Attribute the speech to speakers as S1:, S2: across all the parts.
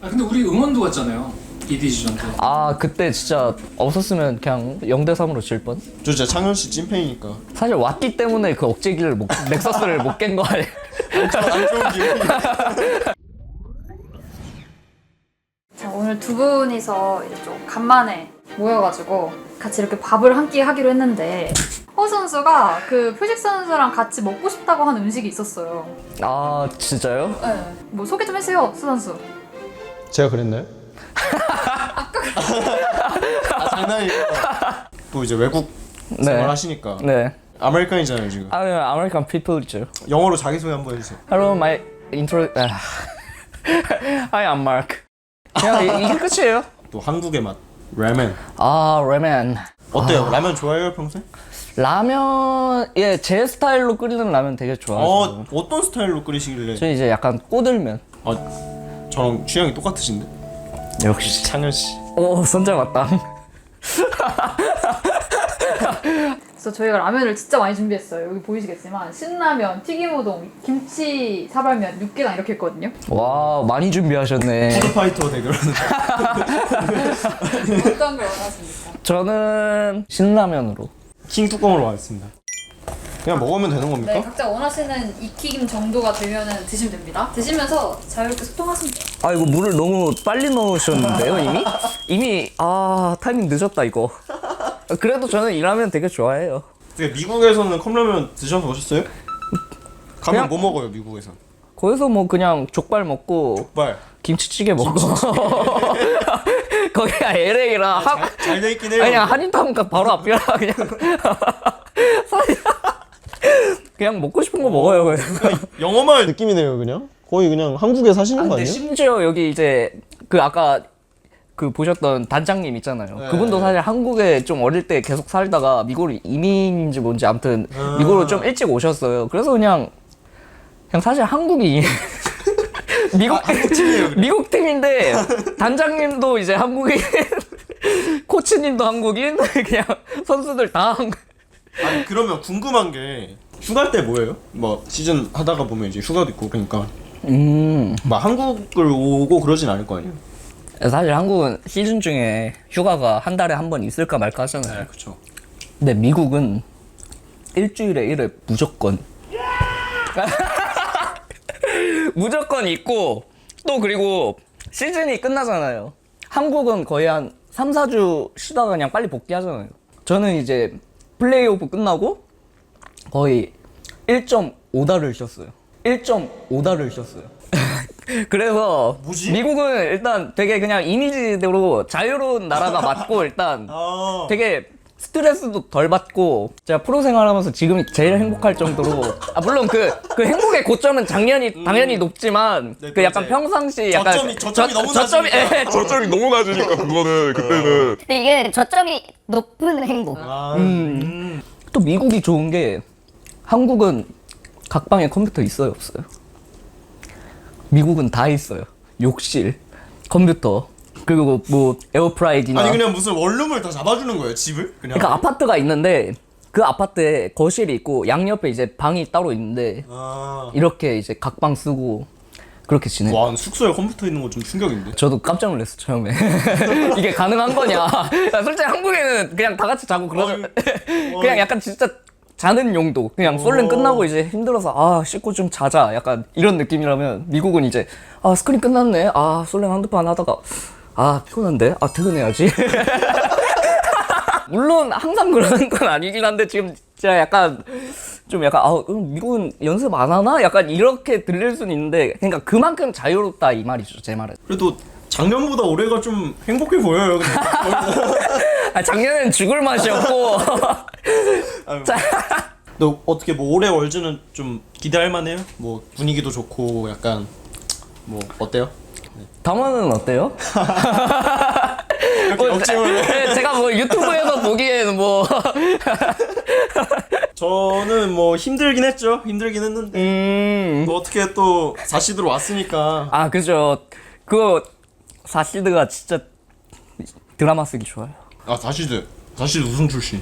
S1: 아 근데 우리 응원도 갔잖아요. EDG전 때.
S2: 아 그때 진짜 없었으면 그냥 0대3으로 질 뻔?
S3: 저 진짜 창현 씨 찐팬이니까.
S2: 사실 왔기 때문에 그 억제기를 넥서스를 못 깬 거 아니에요?
S3: 안 좋은 기분이.
S4: 자, 오늘 두 분이서 이제 좀 간만에 모여가지고 같이 이렇게 밥을 한 끼 하기로 했는데 허 선수가 그 표식 선수랑 같이 먹고 싶다고 한 음식이 있었어요.
S2: 아 진짜요?
S4: 네. 뭐 소개 좀 해주세요, 수 선수.
S3: 제가 그랬나요? 아 장난이고. 또 이제 외국 생활 하시니까.
S2: 네.
S3: 아메리칸이잖아요 지금.
S2: 아, 아메리칸 피플이죠.
S3: 영어로 자기소개 한번 해주세요.
S2: Hello, my intro. Hi, I'm Mark. 그냥 이게 끝이에요.
S3: 또 한국의 맛. 라멘.
S2: 아, 라멘.
S3: 어때요? 라면 좋아해요 평소에?
S2: 라면, 예, 제 스타일로 끓이는 라면 되게 좋아해요.
S3: 어떤 스타일로 끓이시길래?
S2: 저 이제 약간 꼬들면.
S3: 저랑 취향이 똑같으신데?
S2: 역시.
S3: 창현 씨.
S2: 오, 선장 맞다.
S4: 그래서 저희가 라면을 진짜 많이 준비했어요. 여기 보이시겠지만 신라면, 튀김우동, 김치 사발면, 육개장 이렇게 했거든요.
S2: 와, 많이 준비하셨네.
S3: 푸드파이터 대결하는.
S4: 어떤 걸 원하십니까?
S2: 저는 신라면으로.
S3: 킹 뚜껑으로 왔습니다. 그냥 먹으면 되는 겁니까?
S4: 네, 각자 원하시는 익힘 정도가 되면 드시면 됩니다. 드시면서 자유롭게 소통하시면 돼요.
S2: 아, 이거 물을 너무 빨리 넣으셨는데요, 이미? 이미, 타이밍 늦었다, 이거. 그래도 저는 이 라면 되게 좋아해요.
S3: 미국에서는 컵라면 드셔서 오셨어요? 가면
S2: 그냥-
S3: 뭐 먹어요 미국에서?
S2: 거기서 뭐 그냥 족발 먹고,
S3: 족발.
S2: 김치찌개 먹고. 거기가 LA라.
S3: 잘 돼 있긴 해요.
S2: 그냥 한인타운가 바로 앞이라, 그냥. 그냥 먹고 싶은 거 먹어요, 그냥.
S3: 영어마을 느낌이네요 그냥. 거의 그냥 한국에 사시는 거
S2: 근데
S3: 아니에요?
S2: 심지어 여기 이제 그 아까 그 보셨던 단장님 있잖아요.
S3: 네.
S2: 그분도 사실 한국에 좀 어릴 때 계속 살다가 미국으로 이민인지 뭔지 아무튼 미국으로 좀 일찍 오셨어요. 그래서 그냥 사실 한국이 미국
S3: 한국 팀이에요, 그래.
S2: 미국 팀인데 단장님도 이제 한국인, 코치님도 한국인, 그냥 선수들 다 한국.
S3: 아니 그러면 궁금한 게 휴가 때 뭐예요? 뭐 시즌 하다가 보면 이제 휴가도 있고 그러니까 막 한국을 오고 그러진 않을 거 아니에요?
S2: 사실 한국은 시즌 중에 휴가가 한 달에 한 번 있을까 말까 하잖아요.
S3: 네, 그렇죠.
S2: 근데 미국은 일주일에 1회 무조건 무조건 있고, 또 그리고 시즌이 끝나잖아요. 한국은 거의 한 3, 4주 쉬다가 그냥 빨리 복귀하잖아요. 저는 이제 플레이오프 끝나고 거의 1.5달을 쉬었어요. 1.5달을 쉬었어요. 그래서
S3: 뭐지?
S2: 미국은 일단 되게 그냥 이미지대로 자유로운 나라가 맞고 일단 되게 스트레스도 덜 받고, 제가 프로 생활하면서 지금이 제일 행복할 정도로, 물론 그 행복의 고점은 당연히 높지만
S3: 네,
S2: 그 약간
S3: 이제
S2: 평상시 약간
S3: 저점이 너무 낮으니까.
S2: 예,
S5: 저점이 너무 낮으니까 그거는 그때는
S6: 근데 이게 저점이 높은 행복.
S2: 또 미국이 좋은 게 한국은 각 방에 컴퓨터 있어요, 없어요? 미국은 다 있어요. 욕실, 컴퓨터, 그리고 뭐 에어프라이기나.
S3: 아니 그냥 무슨 원룸을 다 잡아주는 거예요 집을? 그냥.
S2: 그러니까 아파트가 있는데 그 아파트에 거실이 있고 양옆에 이제 방이 따로 있는데 이렇게 이제 각 방 쓰고 그렇게 지내요.
S3: 와 숙소에 컴퓨터 있는 거 좀 충격인데.
S2: 저도 깜짝 놀랐어 처음에. 이게 가능한 거냐. 야, 솔직히 한국에는 그냥 다 같이 자고 그러죠. 그냥 약간 진짜 자는 용도. 그냥 솔랭 끝나고 이제 힘들어서 씻고 좀 자자 약간 이런 느낌이라면, 미국은 이제 스크린 끝났네, 솔랭 한두 판 하다가 피곤한데 퇴근해야지. 물론 항상 그러는 건 아니긴 한데 지금 진짜 약간 미국은 연습 안 하나? 약간 이렇게 들릴 수는 있는데, 그러니까 그만큼 자유롭다 이 말이죠, 제 말은.
S3: 그래도 작년보다 올해가 좀 행복해 보여요.
S2: 작년엔 죽을 맛이었고.
S3: 너 어떻게 뭐 올해 월즈는 좀 기대할 만해요? 뭐 분위기도 좋고 약간 뭐 어때요?
S2: 담화는 어때요?
S3: 이렇게 역질문을.
S2: 네, 제가 뭐 유튜브에서 보기에는 뭐.
S3: 저는 뭐 힘들긴 했는데 또 어떻게 또 4시드로 왔으니까.
S2: 그죠. 그거 4시드가 진짜 드라마 쓰기 좋아요.
S3: 4시드 우승 출신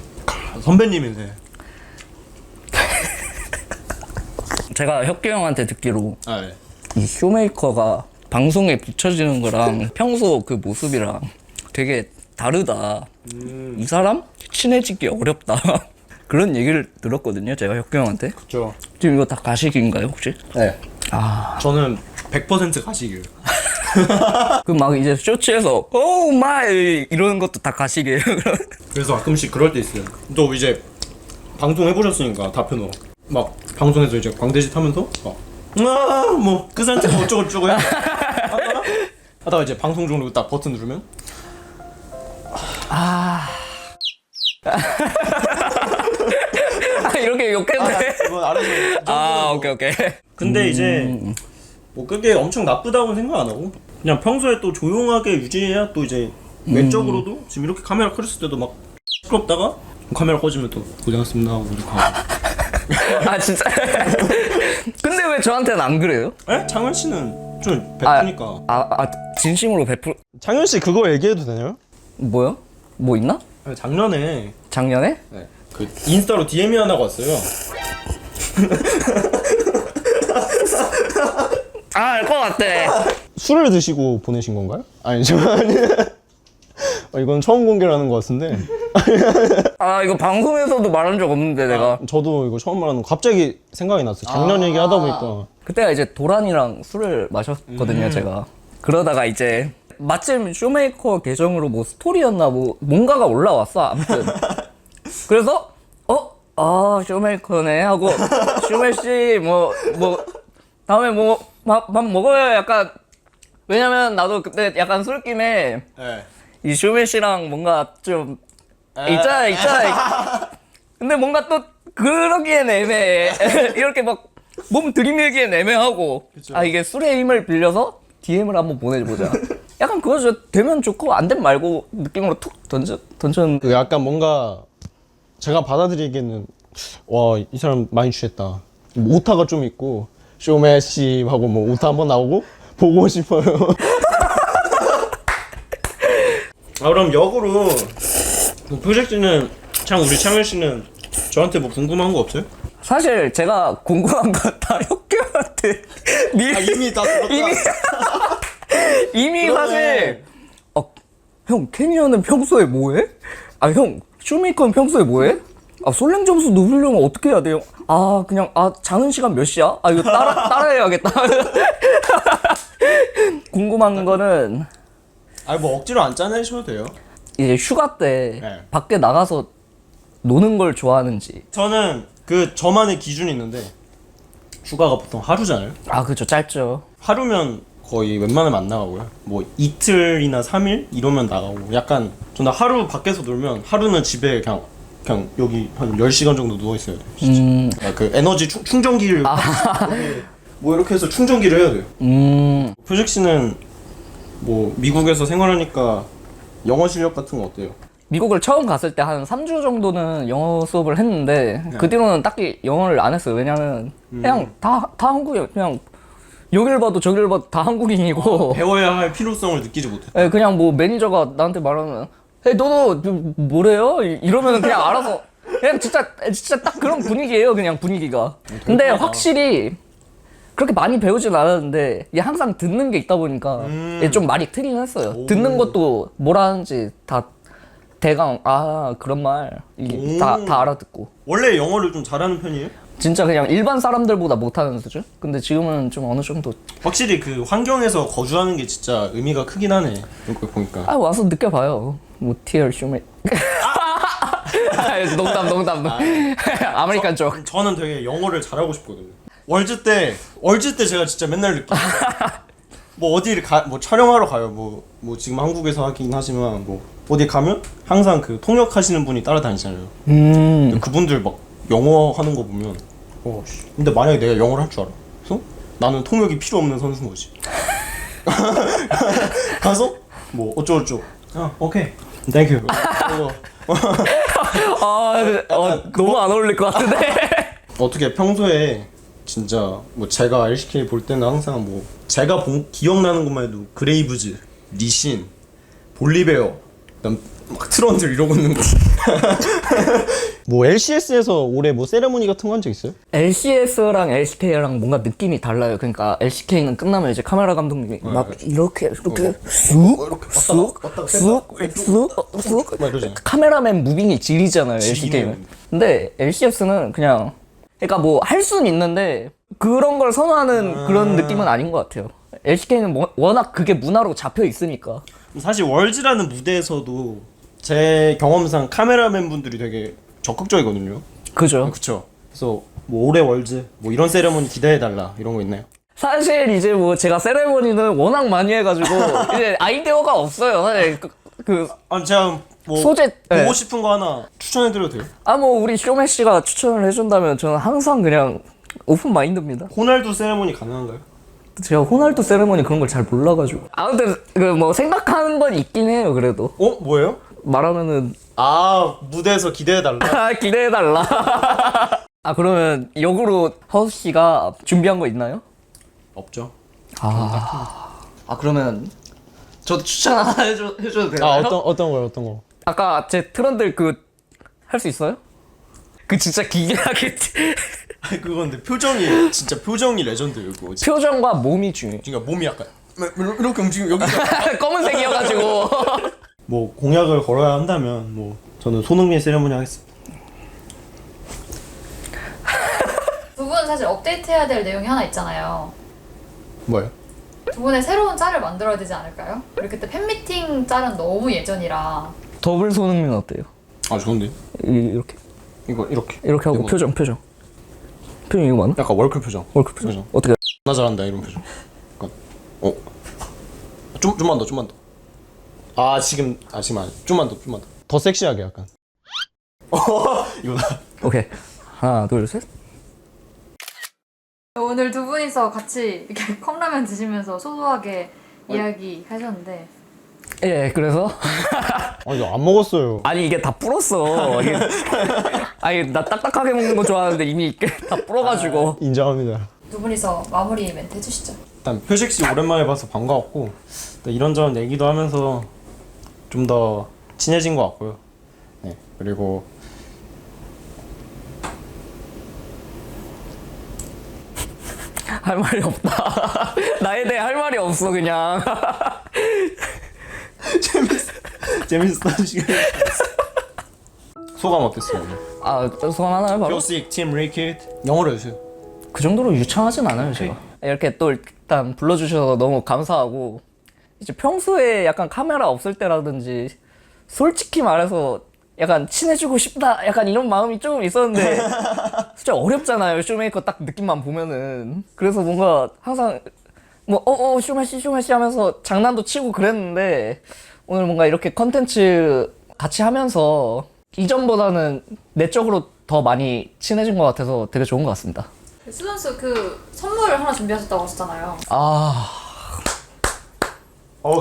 S3: 선배님이세요.
S2: 제가 혁규 형한테 듣기로
S3: 네.
S2: 이 쇼메이커가 방송에 붙여지는 거랑 평소 그 모습이랑 되게 다르다. 이 사람 친해지기 어렵다. 그런 얘기를 들었거든요. 제가 혁규 형한테.
S3: 그쵸.
S2: 지금 이거 다 가식인가요 혹시?
S3: 네.
S2: 아,
S3: 저는 100% 가식이에요.
S2: 그 막 이제 쇼츠에서 오 마이 이러는 것도 다 가식이에요.
S3: 그래서 가끔씩 그럴 때 있어요. 또 이제 방송 해보셨으니까 다편호 막 방송에서 이제 광대짓 하면서 막뭐그 상태 어쩌고 저쩌고 해 하다가 이제 방송 종료 딱 버튼 누르면
S2: 이렇게 욕해도 돼?
S3: 이건 알아서
S2: 아, 오케이.
S3: 근데 이제 뭐 그게 엄청 나쁘다고는 생각 안 하고 그냥 평소에 또 조용하게 유지해야 또 이제 외적으로도 지금 이렇게 카메라 켜졌을 때도 막 시끄럽다가 카메라 꺼지면 또 고생하셨습니다 하고 이렇게 하고.
S2: 아, 진짜? 근데 왜 저한테는 안 그래요?
S3: 에? 창현 씨는 좀 베푸니까.
S2: 진심으로
S3: 창현 씨 그거 얘기해도 되나요?
S2: 뭐요? 뭐 있나?
S3: 아니, 작년에
S2: 작년에?
S3: 그 인스타로 DM이 하나가 왔어요.
S2: 아, 알 것 같아.
S3: 술을 드시고 보내신 건가요? 아니죠. 이건 처음 공개를 하는 것 같은데.
S2: 아, 이거 방송에서도 말한 적 없는데 내가.
S3: 저도 이거 처음 말하는 거 갑자기 생각이 났어요. 작년 얘기하다 보니까.
S2: 그때가 이제 도란이랑 술을 마셨거든요, 제가. 그러다가 이제 마침 쇼메이커 계정으로 뭐 스토리였나 뭐 뭔가가 올라왔어, 아무튼. 그래서 쇼메이커네 하고 쇼메씨 뭐 다음에 뭐 밥 먹어요 약간. 왜냐면 나도 그때 약간 술김에
S3: 네.
S2: 이 쇼메씨랑 뭔가 좀 있잖아. 근데 뭔가 또 그러기엔 애매해. 이렇게 막 몸 들이밀기엔 애매하고.
S3: 그쵸.
S2: 아, 이게 술의 힘을 빌려서 DM을 한번 보내보자. 약간 그거 되면 좋고 안 되면 말고 느낌으로 툭 던졌는데.
S3: 그 약간 뭔가 제가 받아들이기에는 와, 이 사람 많이 취했다. 뭐 오타가 좀 있고 쇼메시 하고 뭐 오타 한번 나오고 보고 싶어요. 그럼 역으로 프로젝트는 우리 창현 씨는 저한테 뭐 궁금한 거 없어요?
S2: 사실 제가 궁금한 거 다 혁규한테
S3: 이미 다 들었다.
S2: 이미
S3: 그러네.
S2: 사실 형 캐니언은 평소에 뭐해? 아, 형 쇼메이커는 평소에 뭐해? 아, 솔랭 점수 누르려면 어떻게 해야 돼요? 아, 그냥 자는 시간 몇 시야? 아, 이거 따라해야겠다. 궁금한 거는
S3: 뭐 억지로 안 짜내셔도 돼요.
S2: 이제 휴가 때
S3: 네.
S2: 밖에 나가서 노는 걸 좋아하는지.
S3: 저는 그 저만의 기준이 있는데 휴가가 보통 하루잖아요.
S2: 아, 그죠, 짧죠.
S3: 하루면 거의 웬만하면 안 나가고요. 뭐 이틀이나 3일 이러면 나가고 약간 저는 하루 밖에서 놀면 하루는 집에 그냥 여기 한 10시간 정도 누워 있어야 돼요. 진짜. 그 에너지 충전기를 뭐 이렇게 해서 충전기를 해야 돼요. 표식 씨는 뭐 미국에서 생활하니까 영어 실력 같은 거 어때요?
S2: 미국을 처음 갔을 때 한 3주 정도는 영어 수업을 했는데 그 뒤로는 딱히 영어를 안 했어요. 왜냐면 그냥 다 한국이에요. 그냥 여길 봐도 저길 봐도 다 한국인이고.
S3: 배워야 할 필요성을 느끼지 못해.
S2: 네, 그냥 뭐 매니저가 나한테 말하면 너도 뭐래요? 이러면 그냥 알아서 그냥 진짜 딱 그런 분위기예요. 그냥 분위기가. 근데 확실히 그렇게 많이 배우진 않았는데 이게 항상 듣는 게 있다 보니까 이게 좀 말이 트긴 했어요. 듣는 것도 뭐라 하는지 다 대강 그런 말 이게 다 알아듣고.
S3: 원래 영어를 좀 잘하는 편이에요?
S2: 진짜 그냥 일반 사람들보다 못하는 수준? 근데 지금은 좀 어느 정도.
S3: 확실히 그 환경에서 거주하는 게 진짜 의미가 크긴 하네. 이렇게 보니까.
S2: 와서 느껴봐요. 뭐 티얼 쇼메. 농담. 아메리칸 쪽.
S3: 저는 되게 영어를 잘하고 싶거든요. 월즈 때 제가 진짜 맨날 느껴요. 뭐 어디를 뭐 촬영하러 가요. 뭐 지금 한국에서 하긴 하지만 뭐 어디 가면 항상 그 통역하시는 분이 따라다니잖아요. 근데 그분들 막 영어 하는 거 보면 근데 만약에 내가 영어를 할 줄 알아. 그래서 나는 통역이 필요 없는 선수인 거지. 가서 뭐 어쩌고저쩌고. 오케이. 땡큐.
S2: 너무 안 어울릴 것 같은데.
S3: 어떻게 평소에 진짜 뭐 제가 LCK 볼 때는 항상 뭐 제가 기억나는 것만 해도 그레이브즈, 리신, 볼리베어, 그다음 막 트런들 이러고 있는 거. 뭐 LCS에서 올해 뭐 세레모니 같은 거 한 적 있어요?
S2: LCS랑 LCK랑 뭔가 느낌이 달라요. 그러니까 LCK는 끝나면 이제 카메라 감독님이 막 이렇게 쑥쑥쑥쑥쑥
S3: 막 이러잖아요.
S2: 카메라맨 무빙이 지리잖아요. LCK는. 근데 LCS는 그냥 그러니까 뭐 할 수는 있는데 그런 걸 선호하는 그런 느낌은 아닌 것 같아요. LCK는 워낙 그게 문화로 잡혀 있으니까.
S3: 사실 월즈라는 무대에서도 제 경험상 카메라맨 분들이 되게 적극적이거든요.
S2: 그죠.
S3: 그쵸. 그래서 뭐 올해 월즈 뭐 이런 세레모니 기대해달라 이런 거 있나요?
S2: 사실 이제 뭐 제가 세레머니는 워낙 많이 해가지고 이제 아이디어가 없어요. 사실
S3: 아니 제가 뭐
S2: 소재
S3: 보고
S2: 네.
S3: 싶은 거 하나 추천해드려도 돼요?
S2: 뭐 우리 쇼메 씨가 추천을 해준다면 저는 항상 그냥 오픈 마인드입니다.
S3: 호날두 세레모니 가능한가요?
S2: 제가 호날두 세레머니 그런 걸 잘 몰라가지고 아무튼 그 뭐 생각하는 건 있긴 해요. 그래도
S3: 뭐예요?
S2: 말하면은
S3: 아 무대에서 기대해달라.
S2: 기대해달라. 그러면 역으로 허수 씨가 준비한 거 있나요?
S3: 없죠.
S2: 그러면 저도 추천 하나 해줘도 돼요?
S3: 어떤 거요?
S2: 아까 제 트런들 할 수 있어요? 그 진짜 기괴하게
S3: 그건 근데 표정이 진짜 표정이 레전드예요 그거.
S2: 표정과 몸이 중요해.
S3: 그러니까 몸이 약간 이렇게 움직이면 여기
S2: 검은색이어가지고
S3: 뭐 공약을 걸어야 한다면 뭐 저는 손흥민 세레모니 하겠습니다.
S4: 두 분은 사실 업데이트해야 될 내용이 하나 있잖아요.
S3: 뭐예요?
S4: 두 분의 새로운 짤을 만들어야 되지 않을까요? 우리 그때 팬미팅 짤은 너무 예전이라.
S2: 더블 손흥민 어때요?
S3: 아 좋은데?
S2: 이렇게
S3: 이거 이렇게
S2: 하고
S3: 이거.
S2: 표정 이거 맞나?
S3: 약간 월클 표정.
S2: 월크 표정 어떻게?
S3: 나 잘한다 이런 표정. 약간 좀만 더. 지금 아니. 좀만 더. 더 섹시하게 약간. 이거다.
S2: 오케이 하나 둘 셋.
S4: 오늘 두 분이서 같이 이렇게 컵라면 드시면서 소소하게 이야기 하셨는데
S2: 예, 그래서
S3: 아니 안 먹었어요.
S2: 아니 이게 다 불었어. 아니 나 딱딱하게 먹는 거 좋아하는데 이미 이게 다 불어가지고.
S3: 인정합니다.
S4: 두 분이서 마무리 멘트 해주시죠.
S3: 일단 표식 씨 오랜만에 봐서 반가웠고 이런저런 얘기도 하면서 좀 더 친해진 것 같고요. 네 그리고
S2: 할 말이 없다. 나에 대해 할 말이 없어 그냥.
S3: 재밌었던 시간. 소감 어땠어요 오늘?
S2: 소감 하나요 바로?
S3: 표식 팀 리킷 영어로 해주세요.
S2: 그 정도로 유창하진 않아요 제가. 이렇게 또 일단 불러주셔서 너무 감사하고 이제 평소에 약간 카메라 없을 때라든지 솔직히 말해서 약간 친해지고 싶다 약간 이런 마음이 좀 있었는데 진짜 어렵잖아요 쇼메이커 딱 느낌만 보면은. 그래서 뭔가 항상 뭐 쇼메시 하면서 장난도 치고 그랬는데 오늘 뭔가 이렇게 컨텐츠 같이 하면서 이전보다는 내적으로 더 많이 친해진 것 같아서 되게 좋은 것 같습니다.
S4: 수 선수 그 선물을 하나 준비하셨다고 하셨잖아요.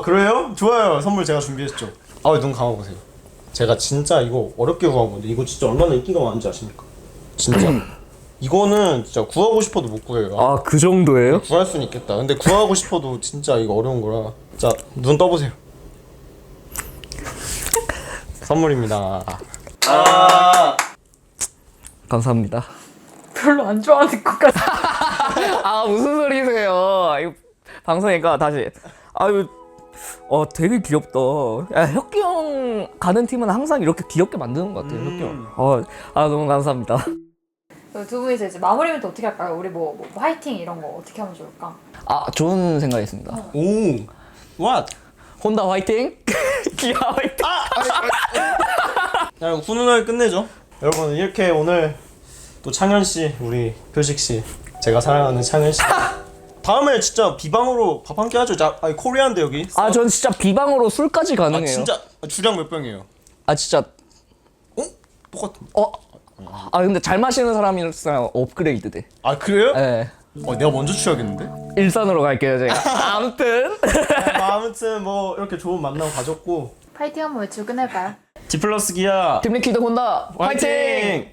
S3: 그래요? 좋아요. 선물 제가 준비했죠. 눈 감아보세요. 제가 진짜 이거 어렵게 구한 건데 이거 진짜 얼마나 인기가 많은지 아십니까? 진짜 이거는 진짜 구하고 싶어도 못 구해요.
S2: 그 정도예요?
S3: 구할 수는 있겠다. 근데 구하고 싶어도 진짜 이거 어려운 거라. 자, 눈 떠보세요. 선물입니다.
S2: 감사합니다.
S4: 별로 안 좋아하는 것 같아.
S2: 무슨 소리세요? 이거 방송이니까 다시. 되게 귀엽다. 혁기 형 가는 팀은 항상 이렇게 귀엽게 만드는 것 같아요. 혁기 형. 너무 감사합니다.
S4: 두 분이서 이제 마무리 멘트 어떻게 할까요? 우리 뭐 화이팅 이런 거 어떻게 하면 좋을까?
S2: 좋은 생각이 있습니다.
S3: 오, what?
S2: 혼다 화이팅! 기아 화이팅!
S3: 자, 훈훈하게 끝내죠. 여러분 이렇게 오늘 또 창현 씨, 우리 표식 씨, 제가 사랑하는 창현 씨. 다음에 진짜 비방으로 밥 한 끼 하죠. 코리안데 여기.
S2: 전 진짜 비방으로 술까지 가능해요.
S3: 진짜 주량 몇 병이에요?
S2: 진짜.
S3: 똑같은.
S2: 근데 잘 마시는 사람이랑 업그레이드 돼.
S3: 그래요?
S2: 네.
S3: 내가 먼저 취하겠는데?
S2: 일산으로 갈게요 제가.
S3: 아무튼 뭐 이렇게 좋은 만남 가졌고
S4: 파이팅 한번 외치고 끝낼까요?
S3: 디플러스 기아
S2: 팀리퀴드 혼다 화이팅!
S3: 화이팅!